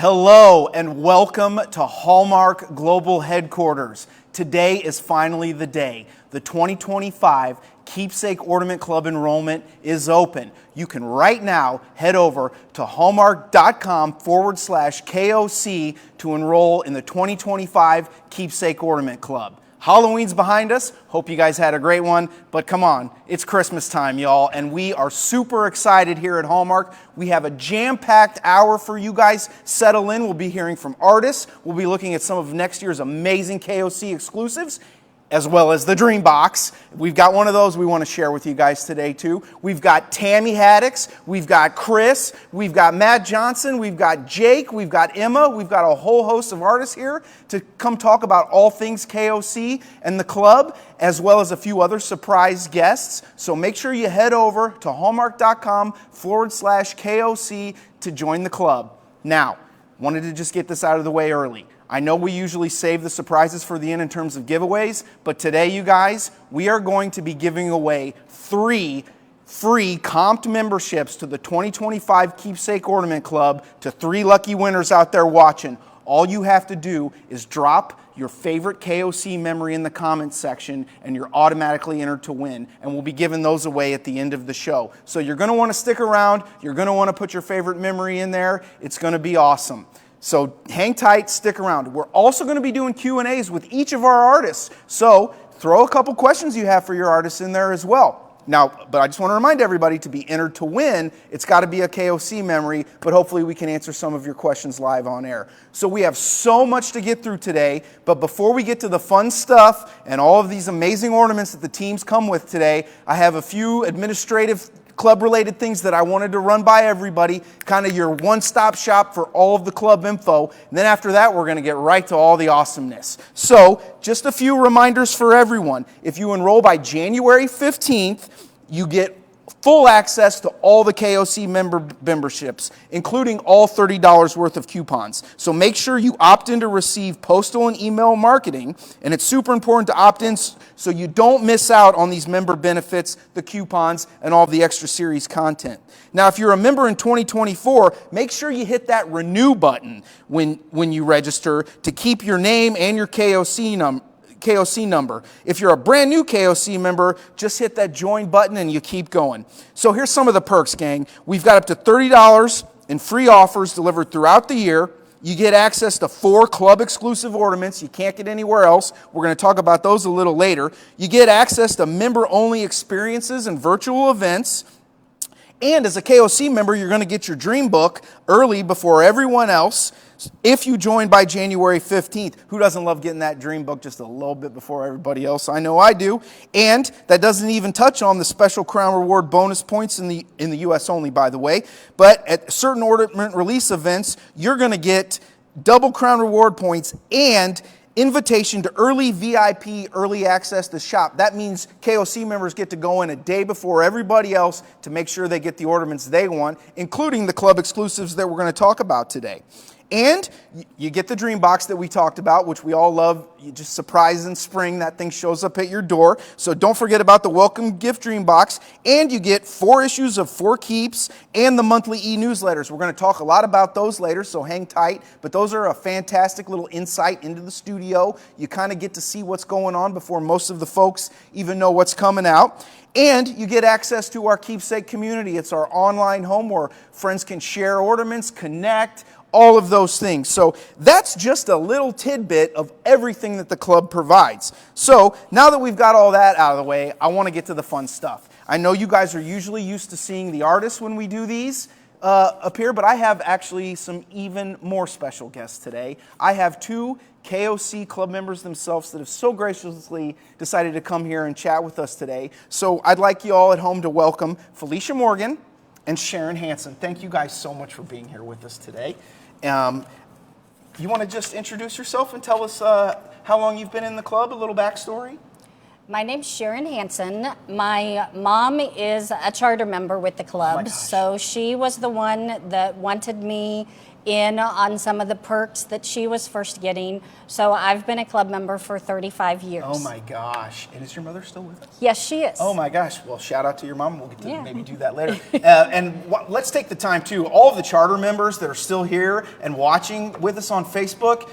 Hello and welcome to Hallmark Global Headquarters. Today is finally the day. The 2025 Keepsake Ornament Club enrollment is open. You can right now head over to hallmark.com/KOC to enroll in the 2025 Keepsake Ornament Club. Halloween's behind us. Hope you guys had a great one, but come on, it's Christmas time, y'all, and we are super excited here at Hallmark. We have a jam-packed hour for you guys. Settle in. We'll be hearing from artists. We'll be looking at some of next year's amazing KOC exclusives, as well as the Dream Box. We've got one of those we want to share with you guys today, too. We've got Tammy Haddix, we've got Chris, we've got Matt Johnson, we've got Jake, we've got Emma, we've got a whole host of artists here to come talk about all things KOC and the club, as well as a few other surprise guests. So make sure you head over to hallmark.com/KOC to join the club. Now, wanted to just get this out of the way early. I know we usually save the surprises for the end in terms of giveaways, but today, you guys, we are going to be giving away 3 free comped memberships to the 2025 Keepsake Ornament Club to 3 lucky winners out there watching. All you have to do is drop your favorite KOC memory in the comments section and you're automatically entered to win. And we'll be giving those away at the end of the show. So you're going to want to stick around. You're going to want to put your favorite memory in there. It's going to be awesome. So hang tight, stick around. We're also going to be doing Q&As with each of our artists. So throw a couple questions you have for your artists in there as well. Now, but I just want to remind everybody to be entered to win. It's got to be a KOC memory, but hopefully we can answer some of your questions live on air. So we have so much to get through today, but before we get to the fun stuff and all of these amazing ornaments that the teams come with today, I have a few administrative club-related things that I wanted to run by everybody, kind of your one-stop shop for all of the club info. And then after that, we're going to get right to all the awesomeness. So, just a few reminders for everyone. If you enroll by January 15th, you get full access to all the KOC memberships, including all $30 worth of coupons. So make sure you opt in to receive postal and email marketing, and it's super important to opt in so you don't miss out on these member benefits, the coupons, and all the extra series content. Now, if you're a member in 2024, make sure you hit that renew button when you register to keep your name and your KOC number. If you're a brand new KOC member, just hit that join button and you keep going. So here's some of the perks, gang. We've got up to $30 in free offers delivered throughout the year. You get access to 4 club-exclusive ornaments you can't get anywhere else. We're going to talk about those a little later. You get access to member-only experiences and virtual events. And as a KOC member, you're going to get your dream book early before everyone else if you join by January 15th. Who doesn't love getting that dream book just a little bit before everybody else? I know I do. And that doesn't even touch on the special Crown Reward bonus points in the U.S. only, by the way. But at certain ornament release events, you're going to get double Crown Reward points and invitation to early VIP, early access to shop. That means KOC members get to go in a day before everybody else to make sure they get the ornaments they want, including the club exclusives that we're going to talk about today. And you get the Dream Box that we talked about, which we all love. You just surprise in spring, that thing shows up at your door. So don't forget about the welcome gift Dream Box. And you get 4 issues of 4 Keeps and the monthly e-newsletters. We're going to talk a lot about those later, so hang tight. But those are a fantastic little insight into the studio. You kind of get to see what's going on before most of the folks even know what's coming out. And you get access to our Keepsake community. It's our online home where friends can share ornaments, connect, all of those things. So that's just a little tidbit of everything that the club provides. So now that we've got all that out of the way, I want to get to the fun stuff. I know you guys are usually used to seeing the artists when we do these appear, but I have actually some even more special guests today. I have 2 KOC club members themselves that have so graciously decided to come here and chat with us today. So I'd like you all at home to welcome Felicia Morgan and Sharon Hansen. Thank you guys so much for being here with us today. You want to just introduce yourself and tell us how long you've been in the club, a little backstory? My name's Sharon Hansen. My mom is a charter member with the club, so she was the one that wanted me in on some of the perks that she was first getting. So I've been a club member for 35 years. Oh my gosh. And is your mother still with us? Yes, she is. Oh my gosh. Well, shout out to your mom. We'll get to maybe do that later. Let's take the time too. All of the charter members that are still here and watching with us on Facebook,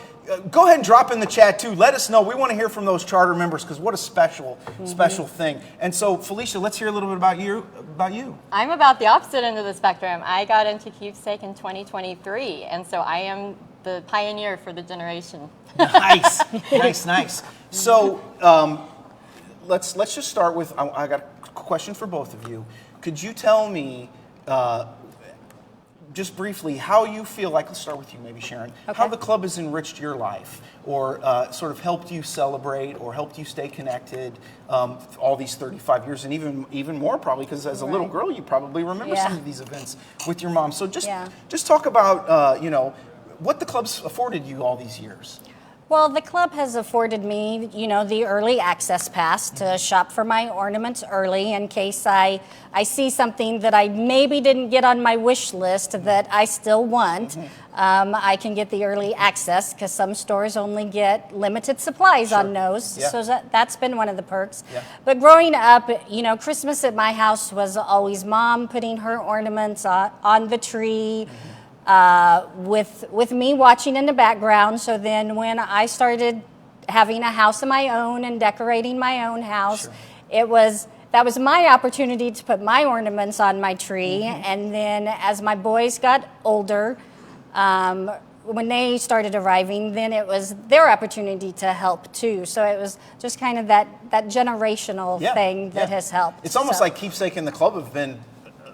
go ahead and drop in the chat too. Let us know. We want to hear from those charter members because what a special thing. And so, Felicia, let's hear a little bit about you. I'm about the opposite end of the spectrum. I got into Keepsake in 2023, and so I am the pioneer for the generation. Nice. So let's just start with. I got a question for both of you. Could you tell me? Just briefly, how you feel like, let's start with you maybe, Sharon, how the club has enriched your life or sort of helped you celebrate or helped you stay connected all these 35 years and even more probably because as a little girl you probably remember some of these events with your mom. So just talk about, what the club's afforded you all these years. Well, the club has afforded me, the early access pass to shop for my ornaments early in case I see something that I maybe didn't get on my wish list that I still want. I can get the early access because some stores only get limited supplies on those. So that's been one of the perks. But growing up, Christmas at my house was always Mom putting her ornaments on the tree. With me watching in the background. So then when I started having a house of my own and decorating my own house, that was my opportunity to put my ornaments on my tree. And then as my boys got older, when they started arriving, then it was their opportunity to help too. So it was just kind of that generational thing that has helped. It's almost like Keepsake and the club have been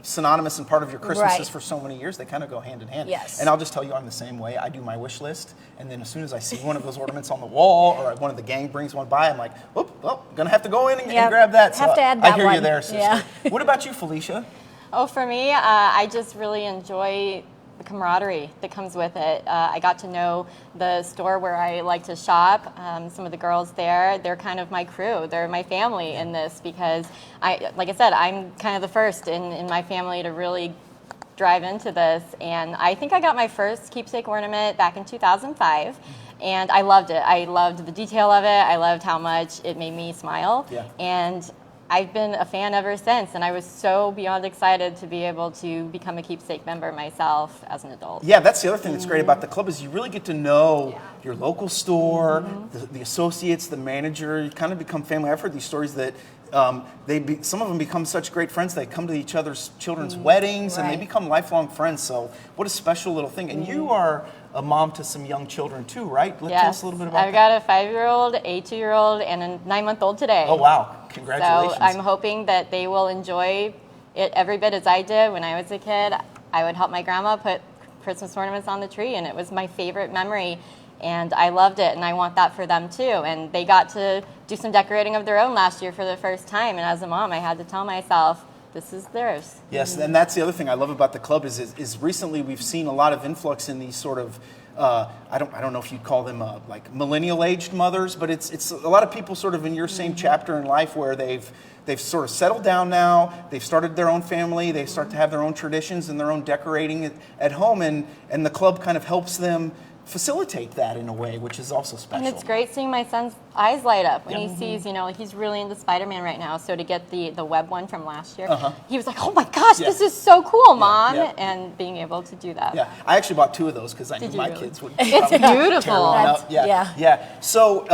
synonymous and part of your Christmases for so many years. They kind of go hand in hand. And I'll just tell you, I'm the same way. I do my wish list, and then as soon as I see one of those ornaments on the wall or one of the gang brings one by, I'm like, well, gonna have to go in and grab that. Have to add that I hear one. You there, sister. What about you, Felicia? Oh, for me, I just really enjoy the camaraderie that comes with it. I got to know the store where I like to shop. Some of the girls there, they're kind of my crew. They're my family in this because, like I said, I'm kind of the first in my family to really drive into this. And I think I got my first Keepsake ornament back in 2005. And I loved it. I loved the detail of it. I loved how much it made me smile. And I've been a fan ever since, and I was so beyond excited to be able to become a Keepsake member myself as an adult. Yeah, that's the other thing that's great about the club is you really get to know your local store, the associates, the manager. You kind of become family. I've heard these stories that some of them become such great friends. They come to each other's children's weddings, and they become lifelong friends. So what a special little thing. And you are a mom to some young children too, right? Tell us a little bit about that. I've got a 5-year-old, a 2-year-old, and a 9-month-old today. Oh, wow. Congratulations. So I'm hoping that they will enjoy it every bit as I did when I was a kid. I would help my grandma put Christmas ornaments on the tree, and it was my favorite memory. And I loved it, and I want that for them too. And they got to do some decorating of their own last year for the first time. And as a mom, I had to tell myself, this is theirs. Yes, and that's the other thing I love about the club is recently we've seen a lot of influx in these sort of I don't know if you'd call them like millennial aged mothers, but it's a lot of people sort of in your same chapter in life where they've sort of settled down now. They've started their own family. They start to have their own traditions and their own decorating at home, and the club kind of helps them facilitate that in a way, which is also special. And it's great seeing my son's eyes light up when he sees, he's really into Spider-Man right now. So to get the web one from last year, he was like, oh my gosh, this is so cool, Mom. And being able to do that. Yeah, I actually bought 2 of those because I knew my kids would It's beautiful. tear one up. Yeah. So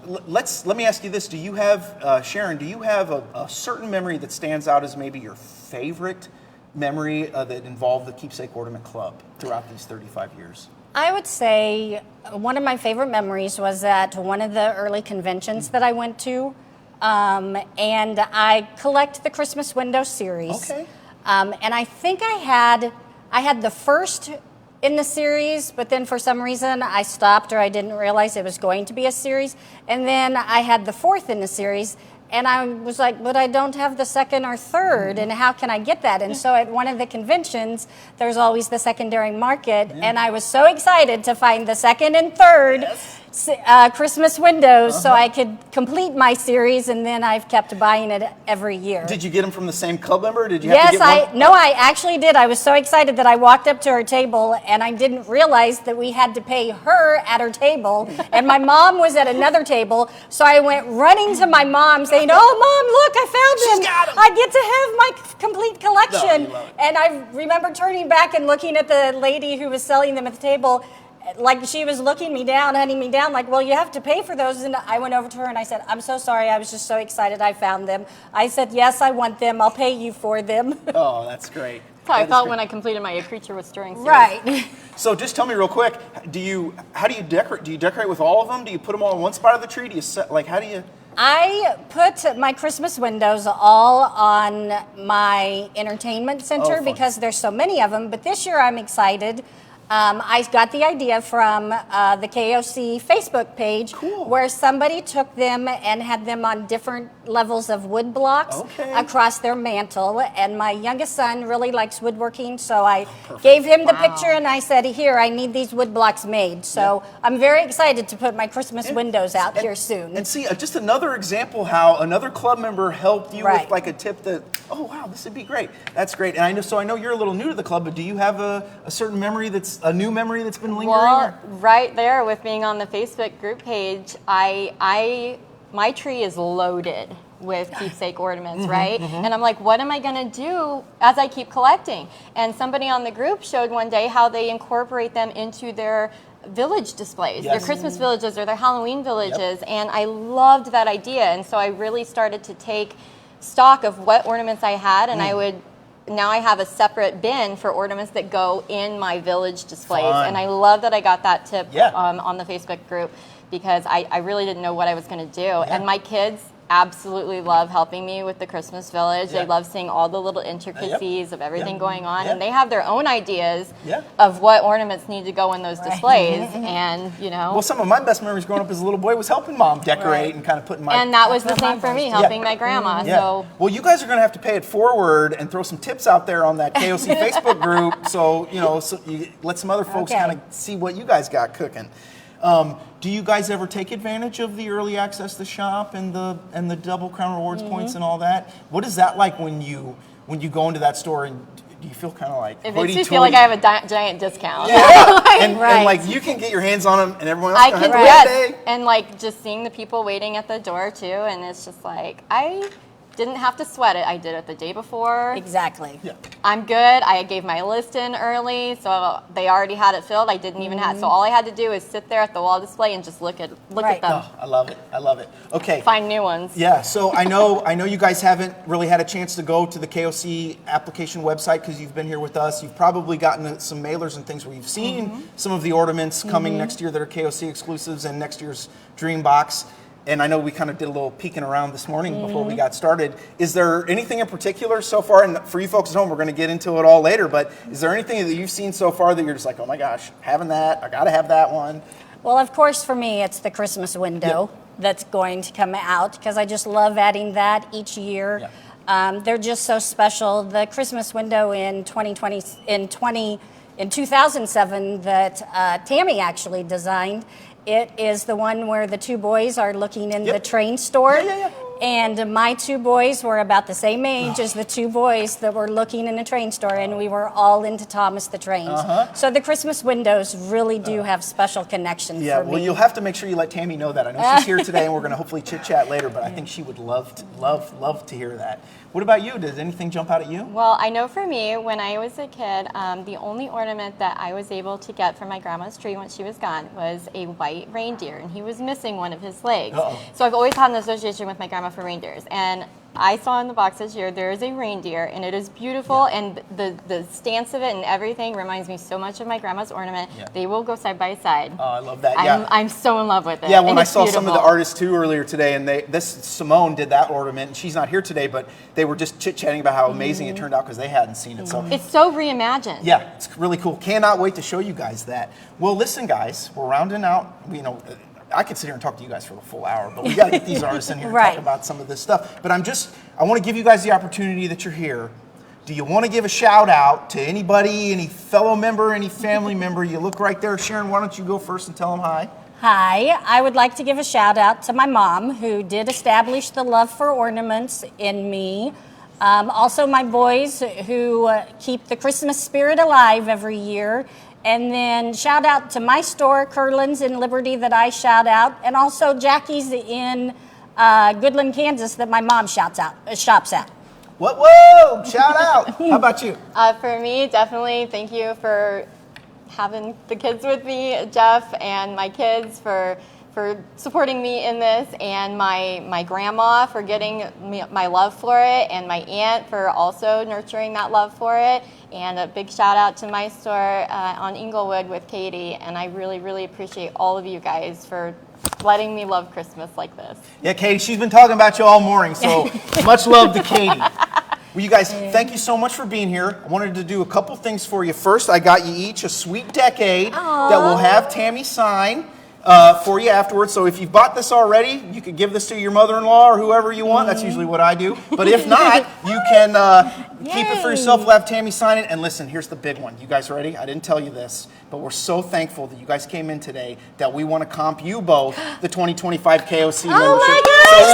let me ask you this. Do you have, Sharon, do you have a certain memory that stands out as maybe your favorite memory that involved the Keepsake Ornament Club throughout these 35 years? I would say one of my favorite memories was at one of the early conventions that I went to, and I collect the Christmas Window series. Okay. And I think I had the first in the series, but then for some reason I stopped or I didn't realize it was going to be a series. And then I had the 4th in the series, and I was like, but I don't have the 2nd or 3rd, and how can I get that? And so at one of the conventions, there's always the secondary market, and I was so excited to find the 2nd and 3rd Christmas windows so I could complete my series, and then I've kept buying it every year. Did you get them from the same club member? Or did you have to Yes, get one? no, I actually did. I was so excited that I walked up to her table, and I didn't realize that we had to pay her at her table, and my mom was at another table, so I went running to my mom saying, "Oh, Mom, look, I found them. She's got 'em." I get to have my complete collection." No, you love it. And I remember turning back and looking at the lady who was selling them at the table, like she was looking me down, hunting me down, like, "Well, you have to pay for those." And I went over to her and I said, "I'm so sorry. I was just so excited I found them." I said, "Yes, I want them. I'll pay you for them." Oh, that's great. That's how I That is felt great. when I completed my A Creature with Stirring series. Right. So just tell me real quick, how do you decorate? Do you decorate with all of them? Do you put them all on one spot of the tree? Do you set, like, how do you? I put my Christmas windows all on my entertainment center fun. because there's so many of them. But this year I'm excited. I got the idea from the KOC Facebook page Cool. where somebody took them and had them on different levels of wood blocks Okay. across their mantle. And my youngest son really likes woodworking, so I gave him the picture and I said, "Here, I need these wood blocks made." So I'm very excited to put my Christmas windows out here soon. And see, just another example how another club member helped you Right. with like a tip that, oh wow, this would be great. That's great. And I know you're a little new to the club, but do you have a certain memory that's a new memory that's been lingering? Well, right there with being on the Facebook group page, my tree is loaded with keepsake ornaments, right? And I'm like, what am I gonna do as I keep collecting? And somebody on the group showed one day how they incorporate them into their village displays, their Yes. Christmas villages or their Halloween villages, and I loved that idea. And so I really started to take stock of what ornaments I had, and now I have a separate bin for ornaments that go in my village displays. Fun. And I love that I got that tip Yeah. on the Facebook group because I really didn't know what I was going to do. And my kids absolutely love helping me with the Christmas village. Yeah. They love seeing all the little intricacies of everything going on. Yeah. And they have their own ideas Yeah. of what ornaments need to go in those displays. And, you know. Well, some of my best memories growing up as a little boy was helping Mom decorate and kind of putting my. And that was the same for me, helping my grandma. Yeah. So Well, you guys are going to have to pay it forward and throw some tips out there on that KOC Facebook group, so so you let some other folks Okay. kind of see what you guys got cooking. Do you guys ever take advantage of the early access to shop and the double Crown Rewards points and all that? What is that like when you go into that store and do you feel kind of like it makes me feel like I have a giant discount. yeah. and Right. like you can get your hands on them and everyone else I can can, have a yes, great day. and like just seeing the people waiting at the door too, and it's just like I didn't have to sweat it. I did it the day before. Exactly. Yeah. I'm good. I gave my list in early, so they already had it filled. I didn't even have, so all I had to do is sit there at the wall display and just look at Right. them, Oh, I love it. I love it. Okay. find new ones. Yeah, so I know you guys haven't really had a chance to go to the KOC application website because you've been here with us. You've probably gotten some mailers and things where you've seen some of the ornaments coming next year that are KOC exclusives and next year's Dream Box. And I know we kind of did a little peeking around this morning before we got started. Is there anything in particular so far, and for you folks at home, we're going to get into it all later, but is there anything that you've seen so far that you're just like, oh my gosh, having that, I got to have that one? Well, of course, for me, it's the Christmas window that's going to come out because I just love adding that each year. Yeah. They're just so special. The Christmas window in 2007 that Tammy actually designed. It is the one where the two boys are looking in the train store. Yeah. And my two boys were about the same age as the two boys that were looking in a train store, and we were all into Thomas the Trains. So the Christmas windows really do have special connections Yeah, for well, me. you'll have to make sure you let Tammy know that. I know she's here today, and we're going to hopefully chit-chat later, but I think she would love to hear that. What about you? Does anything jump out at you? Well, I know for me, when I was a kid, the only ornament that I was able to get from my grandma's tree when she was gone was a white reindeer, and he was missing one of his legs. Uh-oh. So I've always had an association with my grandma for reindeers. And I saw in the box this year, there is a reindeer, and it is beautiful, and the stance of it and everything reminds me so much of my grandma's ornament. Yeah. They will go side by side. Oh, I love that. Yeah. I'm so in love with it. Yeah, when and I it's saw some of the beautiful. artists too earlier today, and Simone did that ornament, and she's not here today, but they were just chit-chatting about how amazing it turned out because they hadn't seen it. So It's so reimagined. yeah, it's really cool. Cannot wait to show you guys that. Well, listen, guys, we're rounding out. I could sit here and talk to you guys for a full hour, but we got to get these artists in here and Right. talk about some of this stuff. But I want to give you guys the opportunity that you're here. Do you want to give a shout out to anybody, any fellow member, any family member? You look right there. Sharon, why don't you go first and tell them hi? Hi, I would like to give a shout out to my mom who did establish the love for ornaments in me. Also my boys who keep the Christmas spirit alive every year. And then shout out to my store, Curlin's in Liberty, that I shout out. And also Jackie's in Goodland, Kansas, that my mom shops at. Whoa, shout out. How about you? For me, definitely thank you for having the kids with me, Jeff, and my kids for supporting me in this, and my grandma for getting my love for it, and my aunt for also nurturing that love for it. And a big shout out to my store on Inglewood with Katie. And I really, really appreciate all of you guys for letting me love Christmas like this. Yeah, Katie, she's been talking about you all morning, so much love to Katie. Well, you guys, thank you so much for being here. I wanted to do a couple things for you. First, I got you each a sweet decade that we'll have Tammy sign for you afterwards. So if you've bought this already, you could give this to your mother-in-law or whoever you want. That's usually what I do. But if not, you can keep it for yourself. We'll have Tammy sign it. And listen, here's the big one. You guys ready? I didn't tell you this, but we're so thankful that you guys came in today that we want to comp you both the 2025 KOC membership. my So we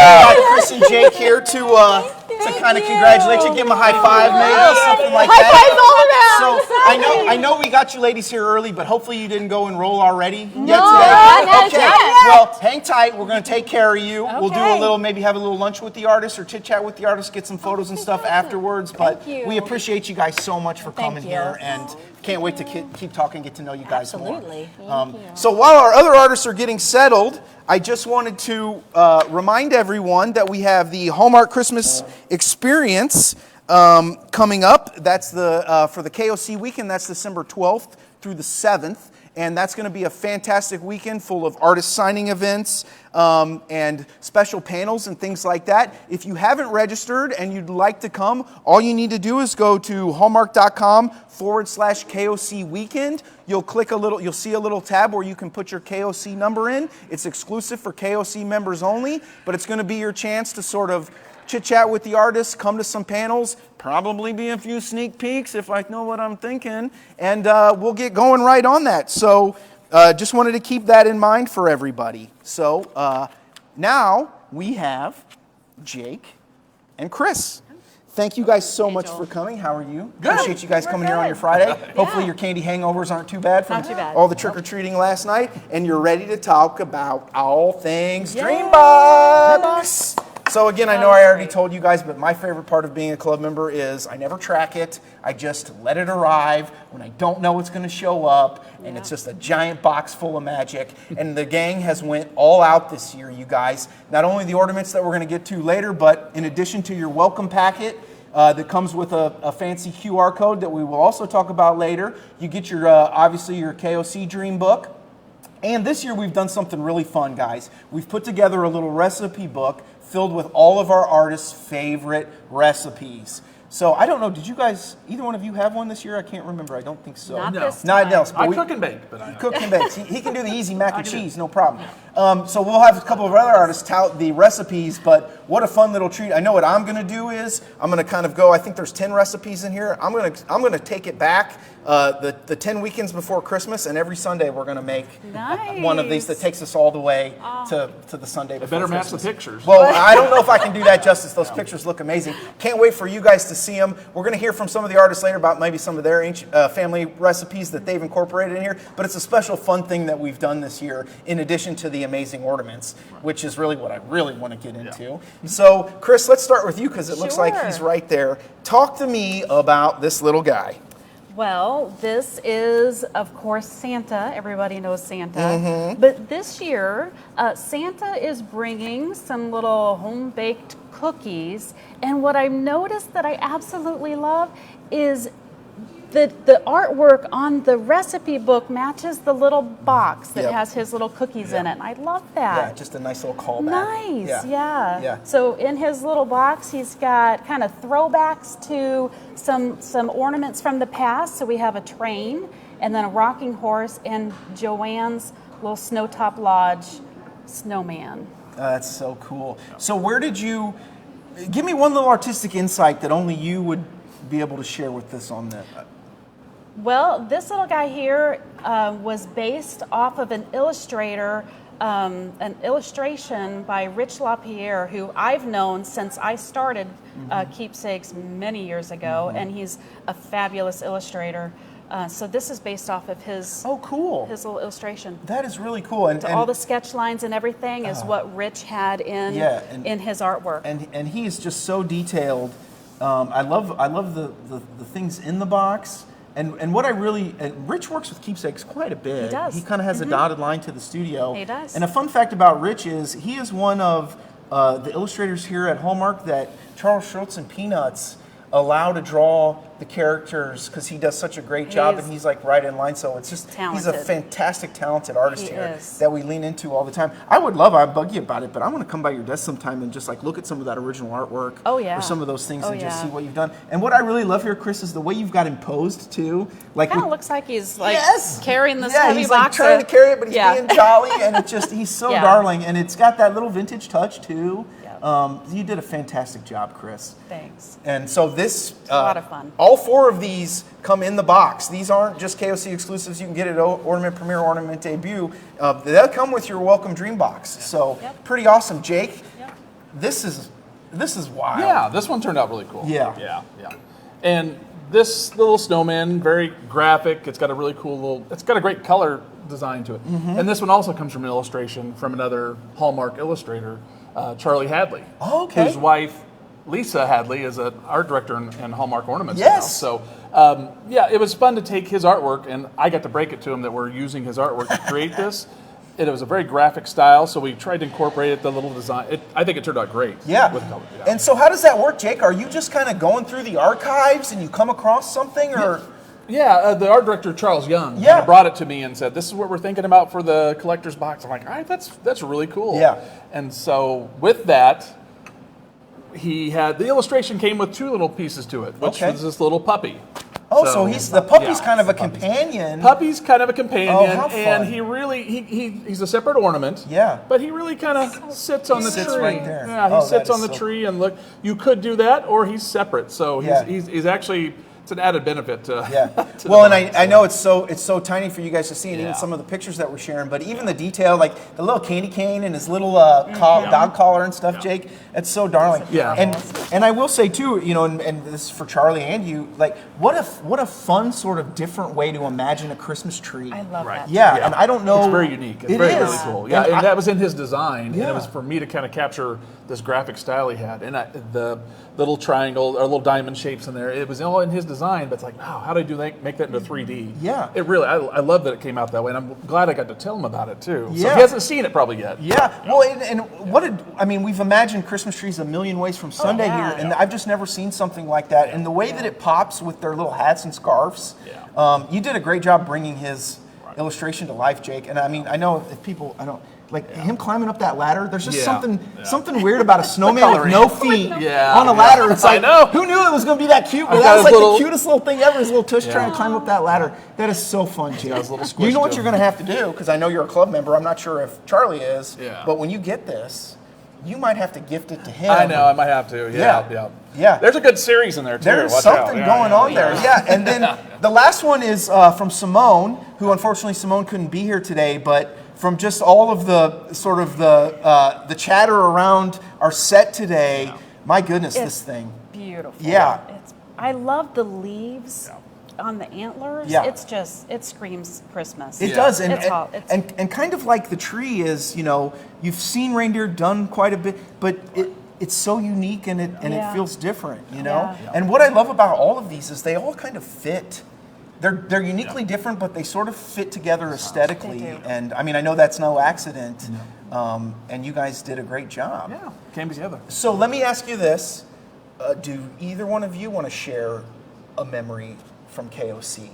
got Chris and Jake here to kind of congratulate you, give them a high five, maybe something like that. High fives all around. So I know we got you ladies here early, but hopefully you didn't go enroll already yet today. not Okay. yet. Well, hang tight. We're going to take care of you. We'll do a Okay. little, maybe have a little lunch with the artists or chit chat with the artists, get some photos and stuff afterwards. But Thank you. we appreciate you guys so much for coming you. here, and can't wait to keep talking, get to know you guys Absolutely. more. So while our other artists are getting settled, I just wanted to remind everyone that we have the Hallmark Christmas Experience coming up. That's for the KOC weekend. That's December 12th through the 7th. And that's going to be a fantastic weekend full of artist signing events and special panels and things like that. If you haven't registered and you'd like to come, all you need to do is go to hallmark.com/KOC weekend. You'll see a little tab where you can put your KOC number in. It's exclusive for KOC members only, but it's going to be your chance to sort of chit-chat with the artists, come to some panels, probably be a few sneak peeks if I know what I'm thinking, and we'll get going right on that. So just wanted to keep that in mind for everybody. So now we have Jake and Chris. Thank you guys so much for coming. How are you? Good. Appreciate you guys coming here on your Friday. Hopefully your candy hangovers aren't too bad from all the trick-or-treating last night, and you're ready to talk about all things Dreambox. So again, I know I already told you guys, but my favorite part of being a club member is I never track it. I just let it arrive when I don't know it's going to show up, and it's just a giant box full of magic. And the gang has went all out this year, you guys. Not only the ornaments that we're going to get to later, but in addition to your welcome packet that comes with a fancy QR code that we will also talk about later, you get your obviously your KOC Dream Book. And this year we've done something really fun, guys. We've put together a little recipe book filled with all of our artists' favorite recipes. So I don't know, did you guys, either one of you have one this year? I can't remember. I don't think so. No. Not else. I cook and bake, but I Cook and bake. He can do the easy mac and cheese, no problem. So we'll have a couple of other artists tout the recipes, but what a fun little treat. I know what I'm going to do is I'm going to kind of go, I think there's 10 recipes in here. I'm going to take it back the 10 weekends before Christmas, and every Sunday we're going to make one of these that takes us all the way to the Sunday before better match Christmas. the pictures. Well, I don't know if I can do that justice. Those pictures look amazing. Can't wait for you guys to see them. We're going to hear from some of the artists later about maybe some of their ancient, family recipes that they've incorporated in here, but it's a special fun thing that we've done this year in addition to the amazing ornaments, which is really what I really want to get into. So, Chris, let's start with you because it looks like he's right there. Talk to me about this little guy. Well, this is, of course, Santa. Everybody knows Santa. But this year, Santa is bringing some little home-baked cookies. And what I've noticed that I absolutely love is the artwork on the recipe book matches the little box that has his little cookies in it. And I love that. Yeah, just a nice little callback. Nice, Yeah. So in his little box, he's got kind of throwbacks to some ornaments from the past. So we have a train, and then a rocking horse, and Joanne's little Snowtop Lodge snowman. That's so cool. So where did you, give me one little artistic insight that only you would be able to share with this on the... Well, this little guy here was based off of an illustration by Rich LaPierre, who I've known since I started Keepsakes many years ago, and he's a fabulous illustrator. So this is based off of his cool. his little illustration. That is really cool. And all the sketch lines and everything is what Rich had in his artwork. And he is just so detailed. I love the things in the box. And what I really, Rich works with Keepsakes quite a bit. He does. He kind of has a dotted line to the studio. He does. And a fun fact about Rich is he is one of the illustrators here at Hallmark that Charles Schultz and Peanuts allow to draw the characters because he does such a great job, and he's like right in line. So it's just talented. He's a fantastic, talented artist here is. that we lean into all the time. I bug you about it, but I want to come by your desk sometime and just like look at some of that original artwork. Or some of those things and just see what you've done. And what I really love here, Chris, is the way you've got him posed too. Like Kind of looks like he's like carrying this heavy he's box. Like trying to carry it, but he's being jolly, and he's so darling, and it's got that little vintage touch too. You did a fantastic job, Chris. Thanks. And so this, a lot of fun. All 4 of these come in the box. These aren't just KOC exclusives. You can get it at Ornament Premiere, Ornament Debut. They'll come with your Welcome Dream box. So pretty awesome, Jake. This is wild. Yeah, this one turned out really cool. Yeah. And this little snowman, very graphic. It's got a really cool it's got a great color design to it. And this one also comes from an illustration from another Hallmark illustrator, Charlie Hadley. Oh, okay. Whose wife, Lisa Hadley, is an art director in Hallmark Ornaments. Yes. Now. So, it was fun to take his artwork, and I got to break it to him that we're using his artwork to create this. It was a very graphic style, so we tried to incorporate it, the little design. I think it turned out great. Yeah. With color. And so how does that work, Jake? Are you just kind of going through the archives and you come across something, or? Yeah, the art director, Charles Young, brought it to me and said, this is what we're thinking about for the collector's box. I'm like, all right, that's really cool. Yeah. And so with that, the illustration came with 2 little pieces to it, which was this little puppy. Oh, so the puppy's kind of a companion. Puppy's kind of a companion, how fun. and he's a separate ornament. Yeah. But he really kind of sits on the tree. right there. Yeah, he sits on the tree and look. You could do that, or he's separate. So he's actually. It's an added benefit to. To well, and I know it's so tiny for you guys to see, and even some of the pictures that we're sharing. But even the detail, like the little candy cane and his little dog collar and stuff, Jake, it's so darling. Yeah. And I will say too, and this is for Charlie and you, like what a fun sort of different way to imagine a Christmas tree. I love that. Yeah, and I don't know. It's very unique. It's really cool. Yeah, and that was in his design, Yeah. and it was for me to kind of capture this graphic style he had, and the little triangle or little diamond shapes in there. It was all in his design, but it's like, wow, how did I make that into 3D? Yeah. It really, I love that it came out that way, and I'm glad I got to tell him about it too. Yeah. So he hasn't seen it probably yet. Yeah, well, and we've imagined Christmas trees a million ways from Sunday here, and I've just never seen something like that. And the way that it pops with their little hats and scarves, you did a great job bringing his illustration to life, Jake. And I mean, I know if people, like him climbing up that ladder, there's just something weird about a snowman with no feet on a ladder. It's like, who knew it was going to be that cute? But that was like the cutest little thing ever, his little tush trying to climb up that ladder. That is so fun, Jake. You know what you're going to have to do, because I know you're a club member. I'm not sure if Charlie is, but when you get this, you might have to gift it to him. I know, I might have to. Yeah. There's a good series in there, too. There's Watch something out. going on there. Yeah, and then the last one is from Simone, who unfortunately Simone couldn't be here today, but from just all of the sort of the chatter around our set today, my goodness, this thing. Beautiful. Yeah. I love the leaves on the antlers. Yeah. It screams Christmas. It does, and kind of like the tree is, you've seen reindeer done quite a bit, but it's so unique and it feels different, And what I love about all of these is they all kind of fit. They're uniquely different, but they sort of fit together aesthetically. And I mean, I know that's no accident. And you guys did a great job. Yeah, came together. So let me ask you this: do either one of you want to share a memory from KOC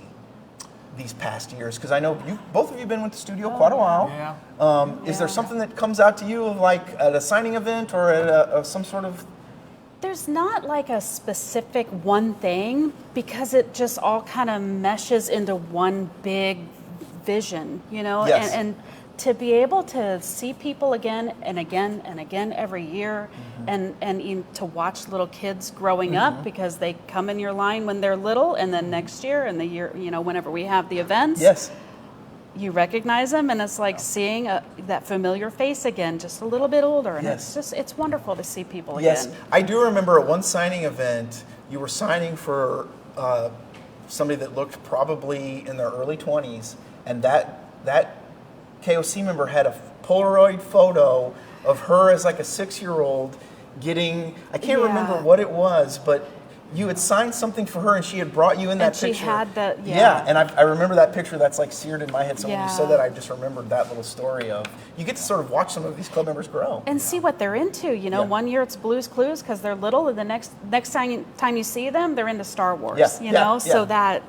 these past years? Because I know both of you have been with the studio quite a while. Yeah. Is there something that comes out to you of like at a signing event or at some sort of? There's not like a specific one thing, because it just all kind of meshes into one big vision, Yes. And to be able to see people again and again and again every year, and to watch little kids growing up, because they come in your line when they're little, and then next year and the year, whenever we have the events, Yes. you recognize them, and it's like seeing that familiar face again, just a little bit older, and Yes. it's wonderful to see people Yes, again. I do remember at one signing event, you were signing for somebody that looked probably in their early 20s, and that KOC member had a Polaroid photo of her as like a 6-year-old getting, I can't remember what it was, but you had signed something for her and she had brought you in that And picture. she had the, And I remember that picture. That's like seared in my head. So when you said that, I just remembered that little story of, you get to sort of watch some of these club members grow. And see what they're into. One year it's Blue's Clues because they're little, and the next time you see them, they're into Star Wars. So that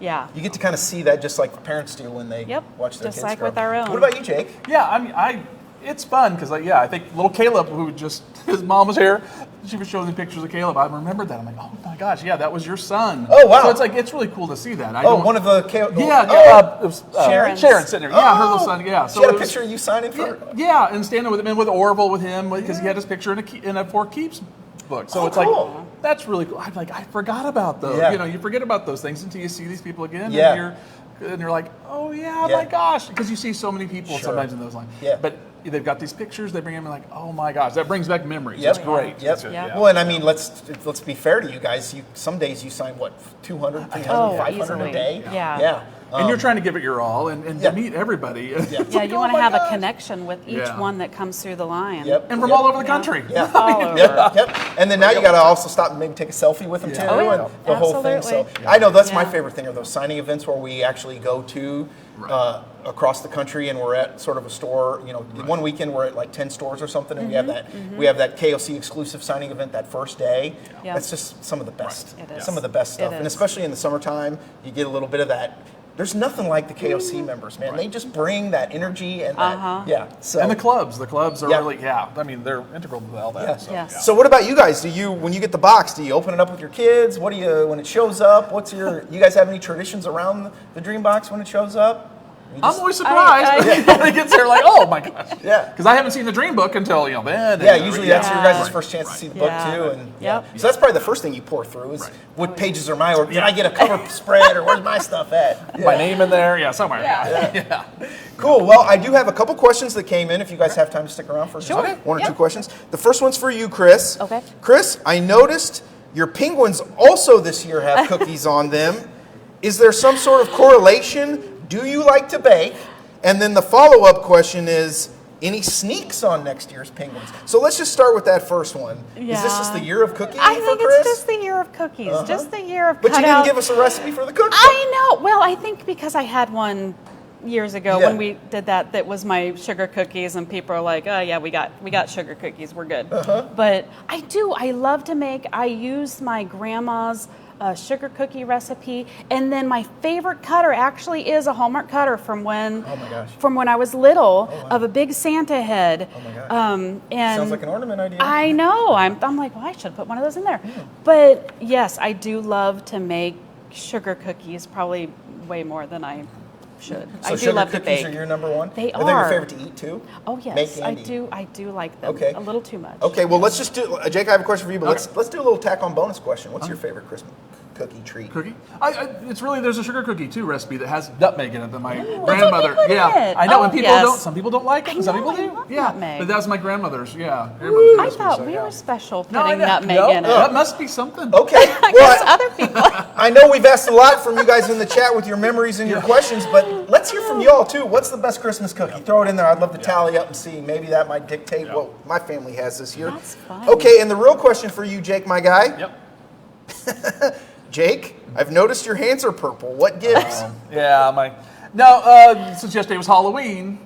You get to kind of see that just like parents do when they watch their just kids like grow. with our own. What about you, Jake? Yeah, I mean, it's fun because, I think little Caleb, who just, his mom was here, she was showing me pictures of Caleb. I remembered that. I'm like, oh my gosh, that was your son. Oh, wow. So it's like, it's really cool to see that. One of the it was, Sharon's. Sharon sitting there. Yeah, her little son. Yeah, So she had a picture of you signing for her? Yeah, and standing with him, and with Orville with him, because he had his picture in a For Keeps book. So it's cool. like, that's really cool. I'm like, I forgot about those. Yeah. You forget about those things until you see these people again. Yeah. And you're like, oh yeah, my gosh, because you see so many people sometimes in those lines. Yeah. But they've got these pictures. They bring them like, oh my gosh, that brings back memories. Yep. It's great. Yep. It's Well, and I mean, let's be fair to you guys. Some days you sign 200, 300, 500 easily. a day. Yeah. And you're trying to give it your all and to meet everybody. Yeah, you want to have a connection with each one that comes through the line. Yep. And from all over the country. Yeah. All over. Yep. And then now you got to also stop and maybe take a selfie with them too, Oh, yeah. and the whole thing. So Absolutely. I know that's my Yeah. favorite thing are those signing events where we actually go to across the country and we're at sort of a store. One weekend we're at like 10 stores or something, and we have that KOC exclusive signing event that first day. Yeah. That's just some of the best. It is. Some of the best stuff, It and is. especially in the summertime, you get a little bit of that. There's nothing like the KOC members, man. They just bring that energy and that, So And the clubs are Yeah. really, I mean, they're integral to all that. Yeah. So, Yes. So what about you guys? When you get the box, do you open it up with your kids? What do you, when it shows up, you guys have any traditions around the Dream Box when it shows up? I'm always surprised when it gets there, like, oh my gosh. Yeah. Because I haven't seen the Dream Book until, then. Yeah, usually that's your guys' Yeah. first chance to see the Yeah. book too. And Yep. So that's probably the first thing you pour through is what pages are mine, or did I get a cover spread, or where's my stuff at? My name in there, somewhere. Yeah. Cool. Well, I do have a couple questions that came in. If you guys have time to stick around for just one or two questions. The first one's for you, Chris. Okay. Chris, I noticed your penguins also this year have cookies on them. Is there some sort of correlation? Do you like to bake? And then the follow-up question is, any sneaks on next year's penguins? So let's just start with that first one. Is this just the year of cooking I for think Chris? it's just the year of cookies, just the year of But you didn't cutout. give us a recipe for the cookbook. I know. Well, I think because I had one years ago Yeah. when we did that was my sugar cookies, and people are like, oh yeah, we got sugar cookies, we're good. But I love to make. I use my grandma's sugar cookie recipe, and then my favorite cutter actually is a Hallmark cutter from when Oh my gosh. from when I was little, wow. of a big Santa head. Oh my gosh. And Sounds like an ornament idea. I know. I'm like, well, I should put one of those in there. But yes, I do love to make sugar cookies, probably way more than I should. So I do sugar love to cookies bake. are your number one? They Are they your are. favorite to eat too? Oh yes, Make I and eat. do. I do like them. Okay. A little too much. Okay, well, let's just do, Jake, I have a question for you, but let's do a little tack-on bonus question. What's your favorite Christmas cookie treat? Cookie? It's really, there's a sugar cookie too recipe that has nutmeg in it that my what grandmother. put in Yeah, it? I know. Oh, And yes. some people don't like it. I And some know, people I do. love Yeah, nutmeg. but that was my grandmother's. Yeah, I thought we were special No, I putting know. nutmeg No, in it. That must be something. Okay, I well, guess other people. I know we've asked a lot from you guys in the chat with your memories and your questions, but let's hear from y'all too. What's the best Christmas cookie? Throw it in there. I'd love to tally up and see. Maybe that might dictate what my family has this year. That's fun. Okay, and the real question for you, Jake, my guy. Yep. Jake, I've noticed your hands are purple. What gives? Since yesterday was Halloween,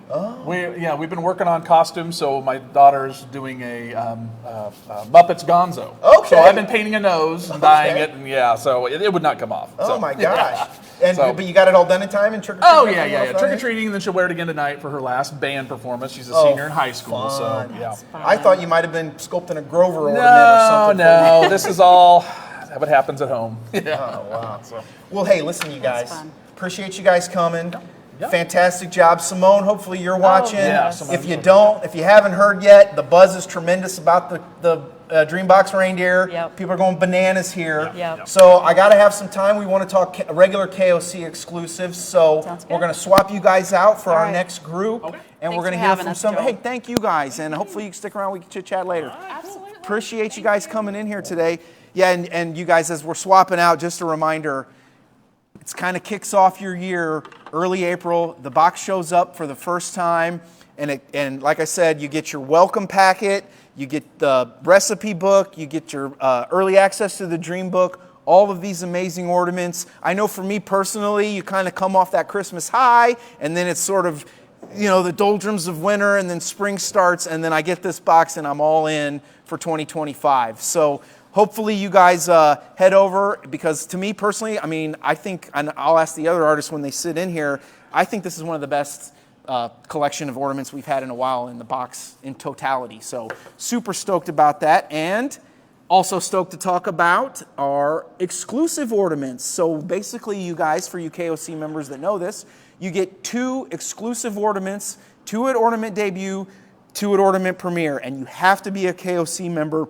we've been working on costumes. So my daughter's doing a Muppets Gonzo. Okay. So I've been painting a nose and dyeing it, and so it would not come off. Oh So, my yeah. gosh. And So- but you got it all done in time and trick or treating? Oh yeah. Trick or treating, and then she'll wear it again tonight for her last band performance. She's a senior in high school, fun. so yeah. I thought you might have been sculpting a Grover ornament or something. No, this is all what happens at home. Oh, wow. Well, hey, listen, you guys. fun. Appreciate you guys coming. Yeah. Fantastic job, Simone. Hopefully you're watching. Yeah, If you don't, if you haven't heard yet, the buzz is tremendous about the Dreambox reindeer. Yep. People are going bananas here. Yep. So I got to have some time. We want to talk regular KOC exclusives. So Sounds good. we're going to swap you guys out for All our right. next group. Okay. And Thanks we're going to for hear having from us, some. Joel. Hey, thank you guys. And hopefully you can stick around. We can chit-chat later. Absolutely. Appreciate you guys coming in here today. Yeah, and you guys, as we're swapping out, just a reminder, it's kind of kicks off your year early April. The box shows up for the first time, and like I said, you get your welcome packet, you get the recipe book, you get your early access to the Dream Book, all of these amazing ornaments. I know for me personally, you kind of come off that Christmas high, and then it's sort of, you know, the doldrums of winter, and then spring starts, and then I get this box, and I'm all in for 2025. So hopefully you guys head over, because to me personally, I mean, I think, and I'll ask the other artists when they sit in here, I think this is one of the best collection of ornaments we've had in a while in the box in totality. So super stoked about that, and also stoked to talk about our exclusive ornaments. So basically, you guys, for you KOC members that know this, you get 2 exclusive ornaments, 2 at Ornament Debut, 2 at Ornament Premiere, and you have to be a KOC member